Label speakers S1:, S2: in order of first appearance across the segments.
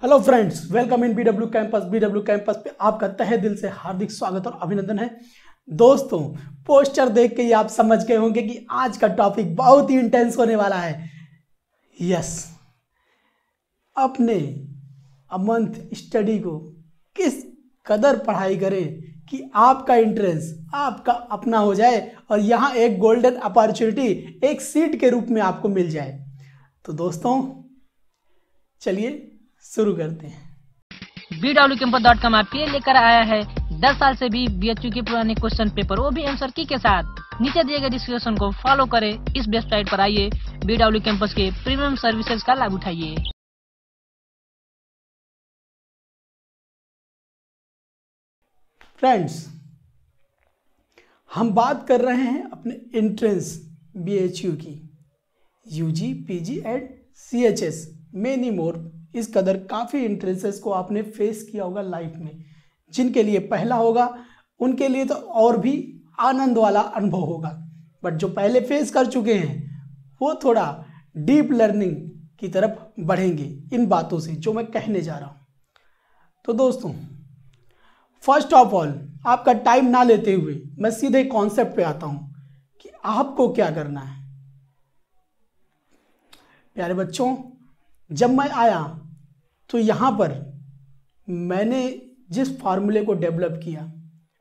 S1: Hello friends, welcome in BW campus. BW campus पे आपका तहे दिल से हार्दिक स्वागत और अभिनंदन है। दोस्तों, पोस्टर देख के ही आप समझ गए होंगे कि आज का टॉपिक बहुत ही इंटेंस होने वाला है। यस, अपने मंथ स्टडी को किस कदर पढ़ाई करें कि आपका इंट्रेंस आपका अपना हो जाए और यहाँ एक गोल्डन अपॉर्चुनिटी एक सीट के रूप में आपको मिल जाए। तो दोस्तों, चलिए शुरू करते हैं।
S2: bwcampus.com आपके लिए लेकर आया है 10 साल से भी बीएचयू के पुराने क्वेश्चन पेपर, वो भी आंसर की के साथ। नीचे दिए गए डिस्क्रिप्शन को फॉलो करें, इस वेबसाइट पर आइए, बीडब्ल्यू कैंपस के प्रीमियम सर्विसेज का लाभ उठाइए।
S1: फ्रेंड्स, हम बात कर रहे हैं अपने एंट्रेंस बीएचयू की, UG, PG and CHS, many more. इस कदर काफ़ी एंट्रेंसेस को आपने फेस किया होगा लाइफ में। जिनके लिए पहला होगा उनके लिए तो और भी आनंद वाला अनुभव होगा, बट जो पहले फेस कर चुके हैं वो थोड़ा डीप लर्निंग की तरफ बढ़ेंगे इन बातों से जो मैं कहने जा रहा हूँ। तो दोस्तों, फर्स्ट ऑफ ऑल, आपका टाइम ना लेते हुए मैं सीधे कॉन्सेप्ट पे आता हूँ कि आपको क्या करना है। प्यारे बच्चों, जब मैं आया तो यहाँ पर मैंने जिस फार्मूले को डेवलप किया,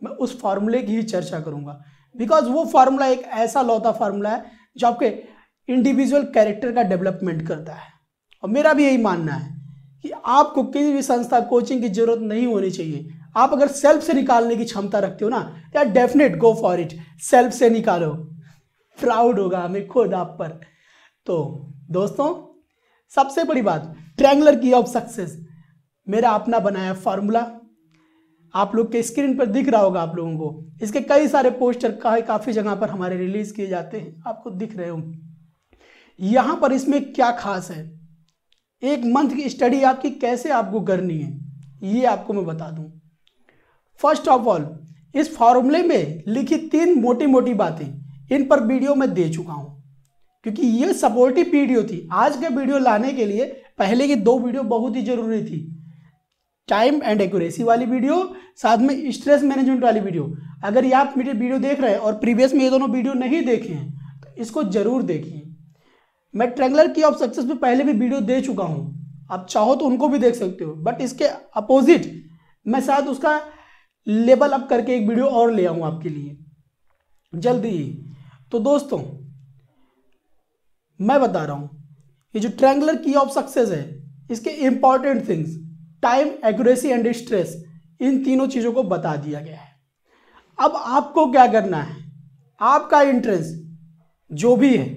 S1: मैं उस फार्मूले की ही चर्चा करूँगा, बिकॉज वो फार्मूला एक ऐसा लौता फार्मूला है जो आपके इंडिविजुअल कैरेक्टर का डेवलपमेंट करता है। और मेरा भी यही मानना है कि आपको किसी भी संस्था कोचिंग की जरूरत नहीं होनी चाहिए। आप अगर सेल्फ से निकालने की क्षमता रखते हो ना, या definite go for it, self से निकालो, प्राउड होगा हमें खुद आप पर। तो दोस्तों, सबसे बड़ी बात, ट्रायंगुलर की ऑफ सक्सेस मेरा अपना बनाया फार्मूला आप लोग के स्क्रीन पर दिख रहा होगा आप लोगों को। इसके कई सारे पोस्टर काफ़ी जगह पर हमारे रिलीज किए जाते हैं, आपको दिख रहे होंगे। यहाँ पर इसमें क्या खास है, एक मंथ की स्टडी आपकी कैसे आपको करनी है, ये आपको मैं बता दूं। फर्स्ट ऑफ ऑल, इस फार्मूले में लिखी 3 मोटी मोटी बातें, इन पर वीडियो मैं दे चुका हूं, क्योंकि ये सपोर्टिव वीडियो थी। आज के वीडियो लाने के लिए पहले की 2 वीडियो बहुत ही जरूरी थी, टाइम एंड एक्यूरेसी वाली वीडियो, साथ में स्ट्रेस मैनेजमेंट वाली वीडियो। अगर ये आप मेरे वीडियो देख रहे हैं और प्रीवियस में ये दोनों वीडियो नहीं देखे हैं तो इसको जरूर देखिए। मैं ट्रायंगुलर की ऑफ सक्सेस में पहले भी वीडियो दे चुका हूं, आप चाहो तो उनको भी देख सकते हो, बट इसके अपोजिट मैं शायद उसका लेवल अप करके एक वीडियो और ले आऊं आपके लिए जल्दी ही। तो दोस्तों, मैं बता रहा हूं, ये जो ट्रायंगुलर की ऑफ सक्सेस है, इसके important things, time, accuracy and stress, इन तीनों चीजों को बता दिया गया है। अब आपको क्या करना है, आपका इंट्रेंस जो भी है,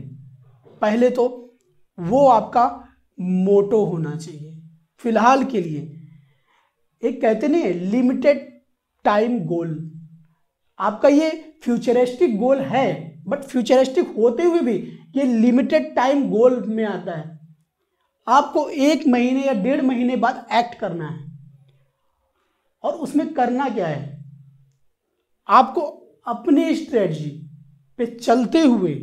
S1: पहले तो वो आपका मोटो होना चाहिए फिलहाल के लिए। एक कहते नहीं, लिमिटेड टाइम गोल। आपका ये फ्यूचरिस्टिक गोल है, बट फ्यूचरिस्टिक होते हुए भी ये लिमिटेड टाइम गोल में आता है। आपको 1 महीने या 1.5 महीने बाद एक्ट करना है, और उसमें करना क्या है, आपको अपनी स्ट्रेटजी पे चलते हुए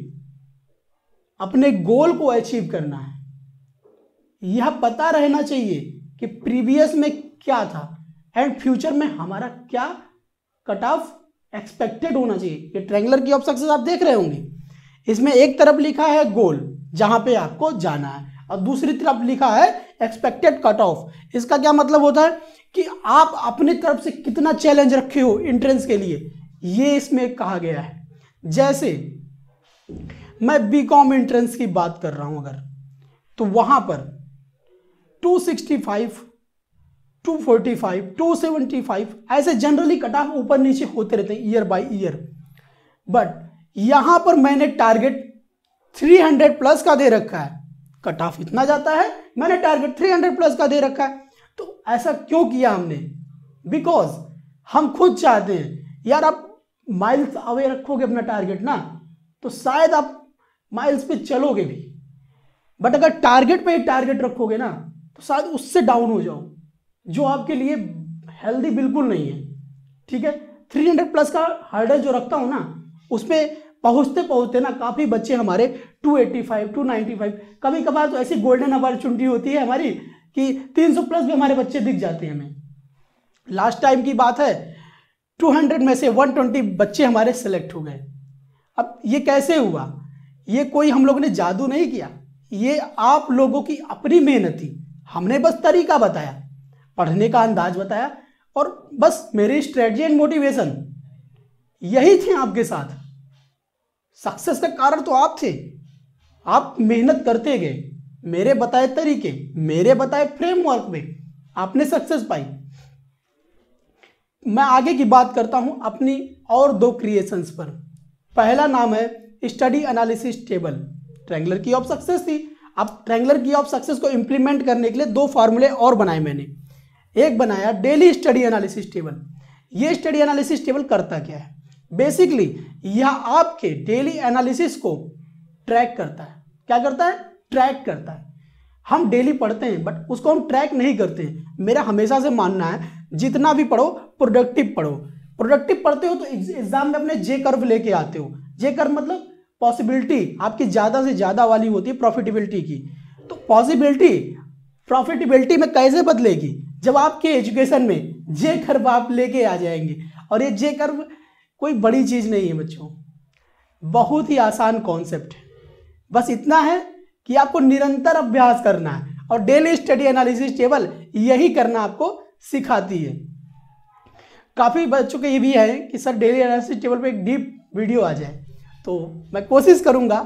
S1: अपने गोल को अचीव करना है। यह पता रहना चाहिए कि प्रीवियस में क्या था एंड फ्यूचर में हमारा क्या कट ऑफ एक्सपेक्टेड होना चाहिए। ये ट्रायंगुलर की ऑफ सक्सेस आप देख रहे होंगे, इसमें एक तरफ लिखा है गोल जहां पे आपको जाना है, और दूसरी तरफ लिखा है एक्सपेक्टेड कट ऑफ। इसका क्या मतलब होता है कि आप अपनी तरफ से कितना चैलेंज रखे हो एंट्रेंस के लिए, ये इसमें कहा गया है। जैसे मैं बीकॉम एंट्रेंस की बात कर रहा हूं अगर, तो वहां पर 265, 245, 275 ऐसे जनरली कट ऑफ ऊपर नीचे होते रहते हैं ईयर बाय ईयर, बट यहां पर मैंने टारगेट 300 प्लस का दे रखा है। कट ऑफ इतना जाता है, मैंने टारगेट 300 प्लस का दे रखा है। तो ऐसा क्यों किया हमने, बिकॉज हम खुद चाहते हैं यार, आप माइल्स अवे रखोगे अपना टारगेट ना, तो शायद आप माइल्स पे चलोगे भी, बट अगर टारगेट पे ही टारगेट रखोगे ना, तो शायद उससे डाउन हो जाओ, जो आपके लिए हेल्दी बिल्कुल नहीं है। ठीक है, 300 प्लस का हर्डल जो रखता हूं ना, उसमें पहुंचते पहुंचते ना काफी बच्चे हमारे 285, 295, कभी कभार तो ऐसी गोल्डन अपॉर्चुनिटी होती है हमारी कि 300 प्लस भी हमारे बच्चे दिख जाते हैं हमें। लास्ट टाइम की बात है 200 में से 120 बच्चे हमारे सेलेक्ट हो गए। अब ये कैसे हुआ? ये कोई हम लोगों ने जादू नहीं किया, ये आप लोगों की अपनी मेहनत थी। हमने बस तरीका बताया, पढ़ने का अंदाज बताया, और बस मेरी स्ट्रेटजी एंड मोटिवेशन यही थे आपके साथ। सक्सेस का कारण तो आप थे। आप मेहनत करते गए, मेरे बताए तरीके, मेरे बताए फ्रेमवर्क में आपने सक्सेस पाई। मैं आगे की बात करता हूं अपनी और 2 क्रिएशंस पर। पहला नाम है स्टडी एनालिसिस टेबल। ट्रायंगुलर की ऑफ सक्सेस थी। अब ट्रायंगुलर की ऑफ सक्सेस को इंप्लीमेंट करने के लिए 2 फार्मूले और बनाए मैंने। एक बनाया डेली स्टडी एनालिसिस टेबल। ये स्टडी एनालिसिस टेबल करता क्या है? बेसिकली यह आपके डेली एनालिसिस को ट्रैक करता है। क्या करता है? ट्रैक करता है। हम डेली पढ़ते हैं बट उसको हम ट्रैक नहीं करते हैं। मेरा हमेशा से मानना है जितना भी पढ़ो प्रोडक्टिव पढ़ो। प्रोडक्टिव पढ़ते हो तो एग्जाम में अपने जे कर्व लेके आते हो। जे कर्व मतलब पॉसिबिलिटी आपकी ज्यादा से ज्यादा वाली होती है प्रॉफिटेबिलिटी की। तो पॉसिबिलिटी प्रॉफिटेबिलिटी में कैसे बदलेगी? जब आपके एजुकेशन में जे कर्व आप लेके आ जाएंगे। और ये जे कर्व कोई बड़ी चीज नहीं है बच्चों, बहुत ही आसान कॉन्सेप्ट है। बस इतना है कि आपको निरंतर अभ्यास करना है, और डेली स्टडी एनालिसिस टेबल यही करना आपको सिखाती है। काफी बच्चों के ये भी है कि सर डेली एनालिसिस टेबल पे एक डीप वीडियो आ जाए, तो मैं कोशिश करूंगा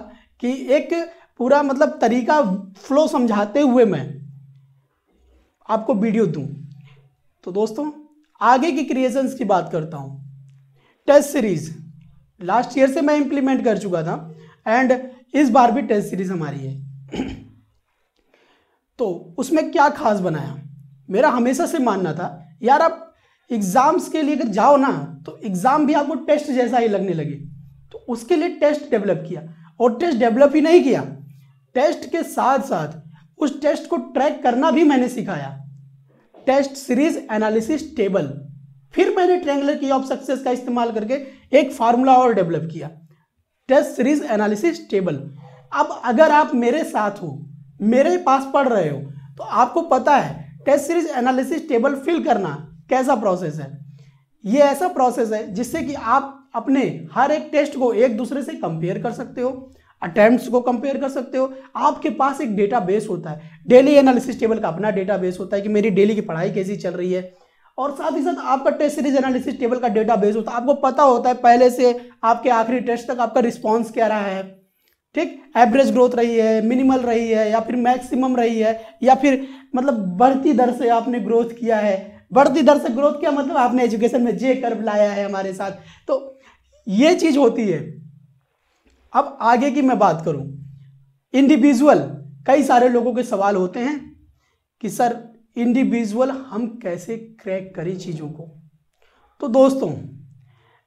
S1: कि एक पूरा मतलब तरीका फ्लो समझाते हुए मैं आपको वीडियो दूं। तो दोस्तों आगे की क्रिएशंस की बात करता हूं। टेस्ट सीरीज लास्ट ईयर से मैं इंप्लीमेंट कर चुका था, एंड इस बार भी टेस्ट सीरीज हमारी है। तो उसमें क्या खास बनाया? मेरा हमेशा से मानना था यार आप एग्जाम्स के लिए अगर जाओ ना तो एग्जाम भी आपको टेस्ट जैसा ही लगने लगे। तो उसके लिए टेस्ट डेवलप किया, और टेस्ट डेवलप ही नहीं किया, टेस्ट के साथ साथ उस टेस्ट को ट्रैक करना भी मैंने सिखाया। Test series analysis table. फिर मैंने ट्रायंगुलर की ऑफ सक्सेस का इस्तेमाल करके एक फार्मूला और डेवलप किया, टेस्ट सीरीज एनालिसिस टेबल। अब अगर आप मेरे साथ हो, मेरे पास पढ़ रहे हो, तो आपको पता है test series analysis table fill करना कैसा प्रोसेस है। ये ऐसा प्रोसेस है जिससे कि आप अपने हर एक टेस्ट को एक दूसरे से कंपेयर कर सकते हो, अटेम्प्ट्स को कंपेयर कर सकते हो। आपके पास एक डेटाबेस होता है, डेली एनालिसिस टेबल का अपना डेटाबेस होता है कि मेरी डेली की पढ़ाई कैसी चल रही है, और साथ ही साथ आपका टेस्ट सीरीज एनालिसिस टेबल का डेटाबेस होता है। आपको पता होता है पहले से आपके आखिरी टेस्ट तक आपका रिस्पॉन्स क्या रहा है, ठीक, एवरेज ग्रोथ रही है, मिनिमल रही है, या फिर मैक्सिमम रही है, या फिर मतलब बढ़ती दर से आपने ग्रोथ किया है। बढ़ती दर से ग्रोथ किया मतलब आपने एजुकेशन में जे कर्व लाया है हमारे साथ। तो ये चीज होती है। अब आगे की मैं बात करूं, इंडिविजुअल कई सारे लोगों के सवाल होते हैं कि सर इंडिविजुअल हम कैसे क्रैक करें चीजों को। तो दोस्तों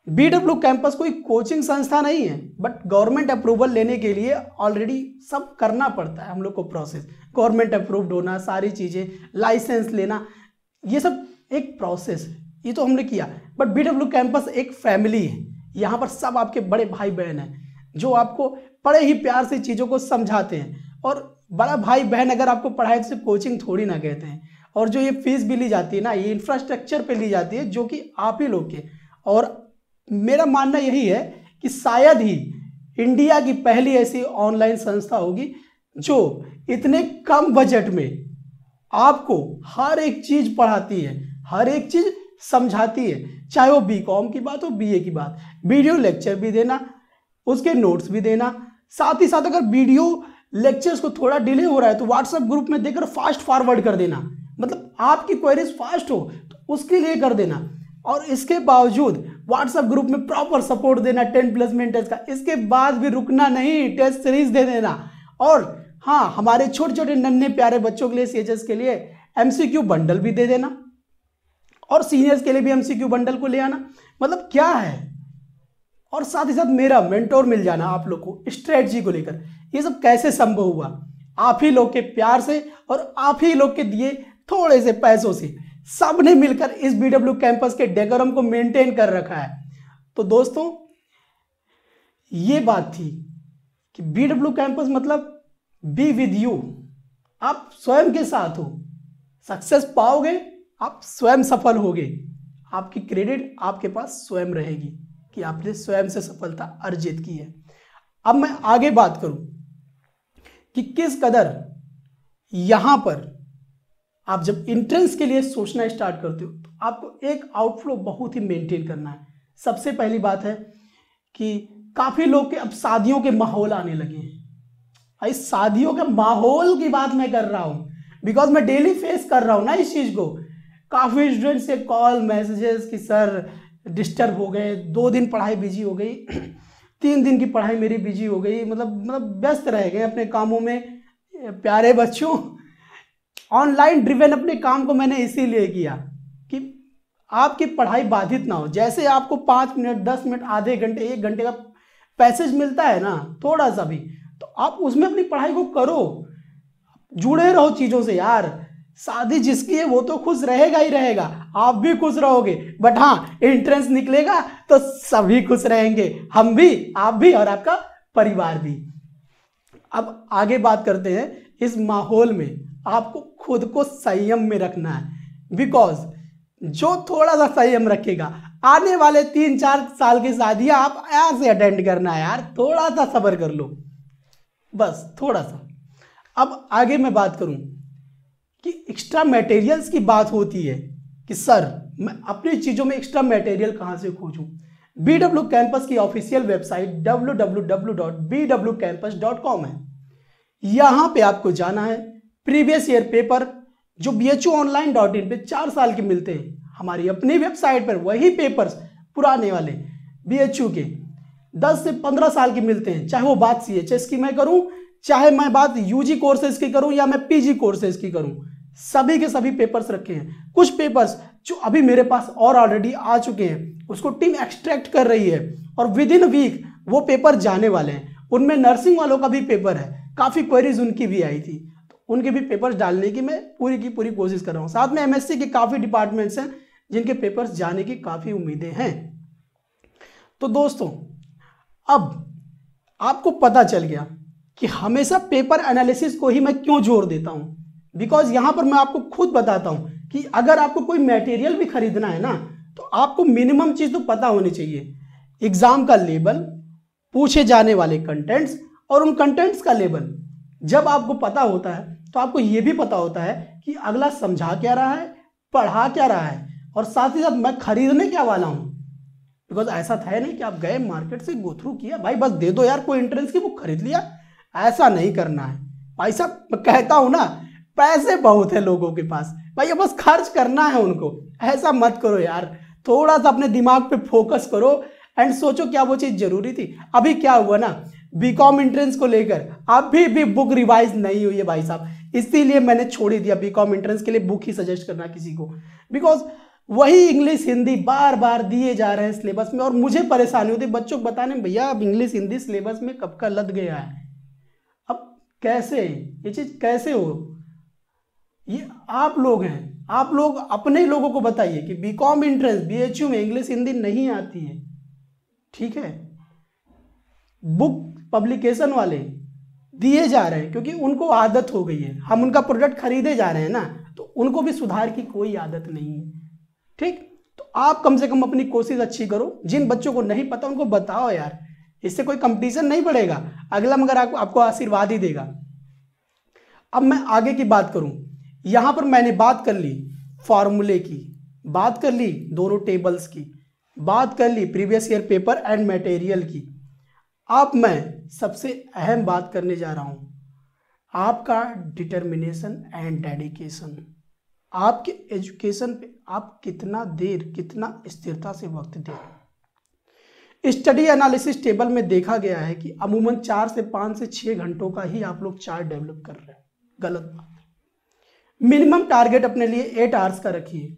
S1: BW कैंपस कोई कोचिंग संस्था नहीं है, बट गवर्नमेंट अप्रूवल लेने के लिए ऑलरेडी सब करना पड़ता है हम लोग को प्रोसेस। गवर्नमेंट अप्रूव्ड होना, सारी चीजें, लाइसेंस लेना, ये सब एक प्रोसेस है। ये तो हमने किया, बट BW कैंपस एक फैमिली है। यहाँ पर सब आपके बड़े भाई बहन हैं जो आपको बड़े ही प्यार से चीज़ों को समझाते हैं। और बड़ा भाई बहन अगर आपको पढ़ाए तो कोचिंग थोड़ी ना कहते हैं। और जो ये फीस भी ली जाती है ना, ये इंफ्रास्ट्रक्चर पे ली जाती है जो कि आप ही लोग के। और मेरा मानना यही है कि शायद ही इंडिया की पहली ऐसी ऑनलाइन संस्था होगी जो इतने कम बजट में आपको हर एक चीज पढ़ाती है, हर एक चीज समझाती है। चाहे वो BCom की बात हो, BA की बात, वीडियो लेक्चर भी देना, उसके नोट्स भी देना, साथ ही साथ अगर वीडियो लेक्चर्स को थोड़ा डिले हो रहा है तो व्हाट्सएप ग्रुप में देकर फास्ट फॉरवर्ड कर देना, मतलब आपकी क्वेरीज फास्ट हो तो उसके लिए कर देना। और इसके बावजूद व्हाट्सएप ग्रुप में प्रॉपर सपोर्ट देना 10 प्लेसमेंट टेस्ट का। इसके बाद भी रुकना नहीं, टेस्ट सीरीज दे देना। और हाँ, हमारे छोटे छोटे नन्हे प्यारे बच्चों के लिए, CHS के लिए MCQ बंडल भी दे देना, और सीनियर्स के लिए भी MCQ बंडल को ले आना। मतलब क्या है। और साथ ही साथ मेरा मेंटोर मिल जाना आप लोग को स्ट्रेटजी को लेकर। ये सब कैसे संभव हुआ? आप ही लोग के प्यार से और आप ही लोग के दिए थोड़े से पैसों से सबने मिलकर इस BW कैंपस के डेकोरम को मेंटेन कर रखा है। तो दोस्तों ये बात थी कि BW कैंपस मतलब बी विद यू, आप स्वयं के साथ हो, सक्सेस पाओगे, आप स्वयं सफल होगे, आपकी क्रेडिट आपके पास स्वयं रहेगी कि आपने स्वयं से सफलता अर्जित की है। अब मैं आगे बात करूं कि किस कदर यहां पर आप जब एंट्रेंस के लिए सोचना स्टार्ट करते हो तो आपको एक आउटफ्लो बहुत ही मेंटेन करना है। सबसे पहली बात है कि काफी लोग के अब शादियों के माहौल आने लगे हैं। भाई शादियों के माहौल की बात मैं कर रहा हूं, बिकॉज मैं डेली फेस कर रहा हूं ना इस चीज को। काफी स्टूडेंट से कॉल मैसेजेस कि सर डिस्टर्ब हो गए, 2 दिन पढ़ाई बिजी हो गई, 3 दिन की पढ़ाई मेरी बिजी हो गई, मतलब व्यस्त रह गए अपने कामों में। प्यारे बच्चों, ऑनलाइन ड्रिवन अपने काम को मैंने इसीलिए किया कि आपकी पढ़ाई बाधित ना हो। जैसे आपको 5 मिनट, 10 मिनट, आधे घंटे, 1 घंटे का पैसेज मिलता है ना, थोड़ा सा भी, तो आप उसमें अपनी पढ़ाई को करो, जुड़े रहो चीजों से यार। शादी जिसकी है वो तो खुश रहेगा ही रहेगा, आप भी खुश रहोगे, बट हाँ एंट्रेंस निकलेगा तो सभी खुश रहेंगे, हम भी, आप भी और आपका परिवार भी। अब आगे बात करते हैं, इस माहौल में आपको खुद को संयम में रखना है, बिकॉज जो थोड़ा सा संयम रखेगा, आने वाले 3-4 साल की शादियां आप यहाँ से अटेंड करना है यार, थोड़ा सा सब्र कर लो, बस थोड़ा सा। अब आगे मैं बात करूं कि एक्स्ट्रा मटेरियल्स की बात होती है कि सर मैं अपनी चीजों में एक्स्ट्रा मटेरियल कहां से खोजूं। BW कैंपस की ऑफिशियल वेबसाइट www.bwcampus.com है। यहां पे आपको जाना है, प्रीवियस ईयर पेपर जो bhuonline.in पे 4 साल के मिलते हैं, हमारी अपनी वेबसाइट पर वही पेपर्स पुराने वाले BHU के 10 से 15 साल के मिलते हैं। चाहे वो बात CHS की मैं करूं, चाहे मैं बात UG कोर्सेज की करूं या मैं PG कोर्सेज की करूं, सभी के सभी पेपर्स रखे हैं। कुछ पेपर्स जो अभी मेरे पास और ऑलरेडी आ चुके हैं, उसको टीम एक्सट्रैक्ट कर रही है और विद इन वीक वो पेपर जाने वाले हैं। उनमें नर्सिंग वालों का भी पेपर है, काफी क्वेरीज उनकी भी आई थी, तो उनके भी पेपर्स डालने की मैं पूरी की पूरी कोशिश कर रहा हूँ। साथ में MSc के काफी डिपार्टमेंट्स हैं जिनके पेपर्स जाने की काफी उम्मीदें हैं। तो दोस्तों, अब आपको पता चल गया कि हमेशा पेपर एनालिसिस को ही मैं क्यों जोर देता हूं, बिकॉज यहां पर मैं आपको खुद बताता हूं कि अगर आपको कोई मटेरियल भी खरीदना है ना, तो आपको मिनिमम चीज तो पता होनी चाहिए। एग्जाम का लेवल, पूछे जाने वाले कंटेंट्स और उन कंटेंट्स का लेवल जब आपको पता होता है तो आपको यह भी पता होता है कि अगला समझा क्या रहा है, पढ़ा क्या रहा है, और साथ ही साथ मैं खरीदने क्या वाला हूं। बिकॉज ऐसा था नहीं कि आप गए मार्केट से गो थ्रू किया, भाई बस दे दो यार कोई एंट्रेंस की बुक खरीद लिया, ऐसा नहीं करना है भाई साहब। मैं कहता हूं ना, पैसे बहुत है लोगों के पास, भाई बस खर्च करना है उनको, ऐसा मत करो यार। थोड़ा सा अपने दिमाग पे फोकस करो एंड सोचो क्या वो चीज जरूरी थी। अभी क्या हुआ ना, बीकॉम एंट्रेंस को लेकर अभी भी बुक रिवाइज नहीं हुई है भाई साहब, इसीलिए मैंने छोड़ ही दिया बीकॉम एंट्रेंस के लिए बुक ही सजेस्ट करना किसी को, बिकॉज वही इंग्लिश हिंदी बार बार दिए जा रहे हैं सिलेबस में और मुझे परेशानी होती है बच्चों को बताने में, भैया अब इंग्लिश हिंदी सिलेबस में कब का लद गया है, अब कैसे ये चीज कैसे हो। ये आप लोग हैं, आप लोग अपने लोगों को बताइए कि बीकॉम एंट्रेंस BHU में इंग्लिश हिंदी नहीं आती है, ठीक है। बुक पब्लिकेशन वाले दिए जा रहे हैं क्योंकि उनको आदत हो गई है, हम उनका प्रोडक्ट खरीदे जा रहे हैं ना, तो उनको भी सुधार की कोई आदत नहीं है, ठीक। तो आप कम से कम अपनी कोशिश अच्छी करो, जिन बच्चों को नहीं पता उनको बताओ यार, इससे कोई कंपटीशन नहीं बढ़ेगा, अगला मगर आपको आशीर्वाद ही देगा। अब मैं आगे की बात करूं, यहां पर मैंने बात कर ली फॉर्मूले की, बात कर ली दोनों टेबल्स की, बात कर ली previous year paper and material की। अब मैं सबसे अहम बात करने जा रहा हूं, आपका डिटर्मिनेशन एंड डेडिकेशन। आपके एजुकेशन पे आप कितना देर, कितना स्थिरता से वक्त दें। स्टडी एनालिसिस टेबल में देखा गया है कि अमूमन 4 से 5 से 6 घंटों का ही आप लोग चार्ट डेवलप कर रहे हैं, गलत बात है। मिनिमम टारगेट अपने लिए 8 आवर्स का रखिए,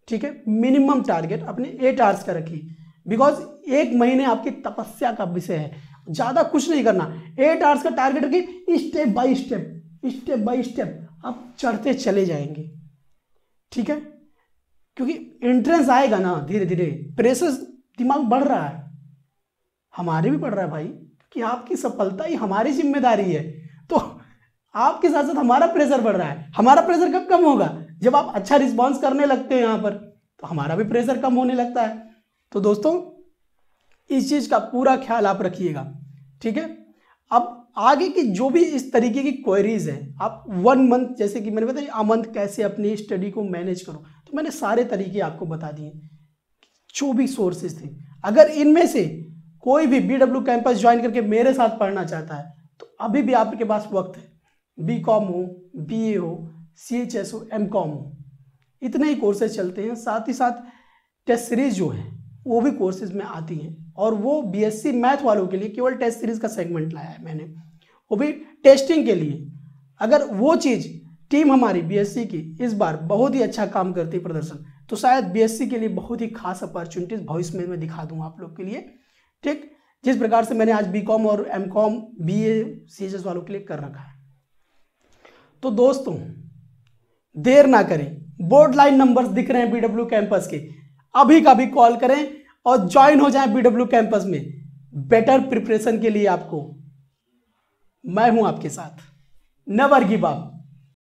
S1: ठीक है, मिनिमम टारगेट अपने 8 आवर्स का रखिए, बिकॉज 1 महीने आपकी तपस्या का विषय है, ज्यादा कुछ नहीं करना। 8 आवर्स का टारगेट रखिए, स्टेप बाय स्टेप आप चढ़ते चले जाएंगे, ठीक है, क्योंकि एंट्रेंस आएगा ना धीरे धीरे, प्रेशर दिमाग बढ़ रहा है, हमारे भी बढ़ रहा है भाई, क्योंकि आपकी सफलता ही हमारी जिम्मेदारी है। तो आपके साथ साथ हमारा प्रेशर बढ़ रहा है। हमारा प्रेशर कब कम होगा? जब आप अच्छा रिस्पॉन्स करने लगते हो यहाँ पर, तो हमारा भी प्रेशर कम होने लगता है। तो दोस्तों इस चीज का पूरा ख्याल आप रखिएगा, ठीक है। अब आगे की जो भी इस तरीके की क्वेरीज है, आप 1 मंथ, जैसे कि मैंने बताया अ मंथ कैसे अपनी स्टडी को मैनेज करो, तो मैंने सारे तरीके आपको बता दिए। जो भी सोर्सेज थे, अगर इनमें से कोई भी BW कैंपस ज्वाइन करके मेरे साथ पढ़ना चाहता है तो अभी भी आपके पास वक्त है। BCom हो, BA हो, CHS हो, MCom हो, इतने ही कोर्सेज चलते हैं। साथ ही साथ टेस्ट सीरीज जो है वो भी कोर्सेज में आती हैं, और वो BSc मैथ वालों के लिए केवल टेस्ट सीरीज का सेगमेंट लाया है मैंने, वो भी टेस्टिंग के लिए। अगर वो चीज़ टीम हमारी BSc की इस बार बहुत ही अच्छा काम करती है प्रदर्शन, तो शायद BSc के लिए बहुत ही खास अपॉर्चुनिटीज भविष्य में मैं दिखा दूंगा आप लोग के लिए, ठीक। जिस प्रकार से मैंने आज BCom और MCom BA CHS वालों के लिए कर रखा है। तो दोस्तों देर ना करें, बोर्ड लाइन नंबर्स दिख रहे हैं BW कैंपस के, अभी का भी कॉल करें और ज्वाइन हो जाएं BW कैंपस में। बेटर प्रिपरेशन के लिए आपको मैं हूं आपके साथ, नेवर गिव अप।